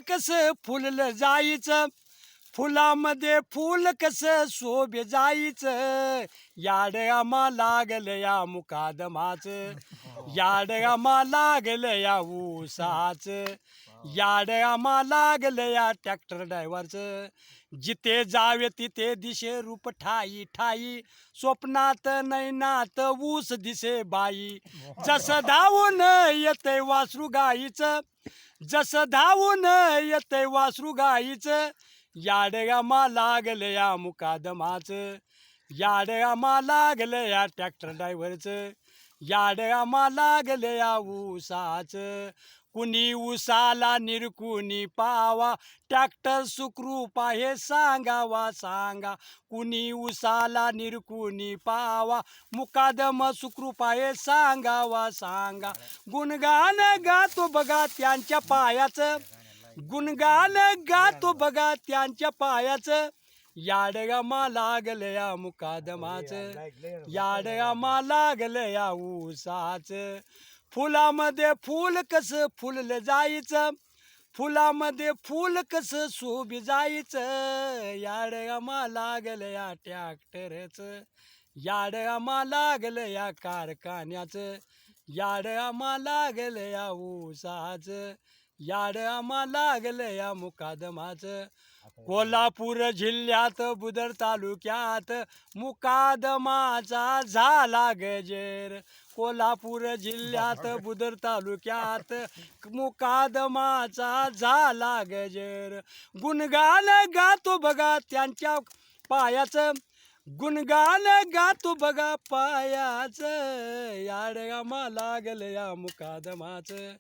कसं फुललं जायचं, फुलामध्ये फुल कसं शोभे जायचं. याड आम्हा लागलं या मुकादमाचं, याड आम्हा लागलं या ऊसाचं, याड आम्हा लागलं या ट्रॅक्टर ड्रायव्हरचं. जिथे जावे तिथे दिशे रूप ठाई ठाई, स्वप्नात नैनात ऊस दिसे बाई. जसं धावून येतंय वासरू गाईचं, जसं धावून येतंय वासरू गाईचं. याड आम्हा लागलं या मुकादमाचं, याड आम्हा लागलं या ट्रॅक्टर ड्रायव्हरचं, याड आम्हा लागलं या ऊसाचं. कुणी ऊसाला निरकुनी पावा, ट्रॅक्टर सुखरूप आहे सांगावा सांगा. कुणी ऊसाला निरकुनी पावा, मुकादम सुखरूप आहे सांगावा सांगा. गुणगान गातो बघा त्यांच्या पायाचं, गुणगान गातो बघा त्यांच्या पायाचं. याड आम्हा लागलं या मुकादमाचं, याड आम्हा लागलं या ऊसाचं. फुलामध्ये फुल कसं फुललं जायचं, फुलामध्ये फुल कसं शोभी जायचं. याड आम्हा लागलं या ट्रॅक्टरचं, याड आम्हा लागलं या कारखान्याचं, याड आम्हा लागलं या ऊसाचं, याड आम्हा लागलं या मुकादमाचं. कोल्हापूर जिल्ह्यात बुदर तालुक्यात मुकादमाचा झाला गजेर. कोल्हापूर जिल्ह्यात बुदर तालुक्यात मुकादमाचा झाला गजेर. गुणगान गातो बघा त्यांच्या पायाचं, गुणगान गातो बघा पायाचं. याड आम्हा लागलं या मुकादमाचं.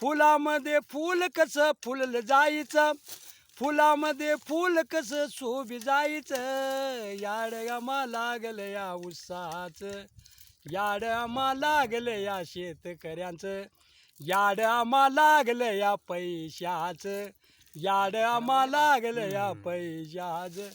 फुलामध्ये फुल कसं फुललं जायचं, फुलामध्ये फुल कसं शोभी जायचं. याड आम्हा लागलं या ऊसाचं, याड आम्हा लागलं या शेतकऱ्यांचं, याड आम्हा लागलं या पैशाचं, याड आम्हा लागलं या पैशाचं.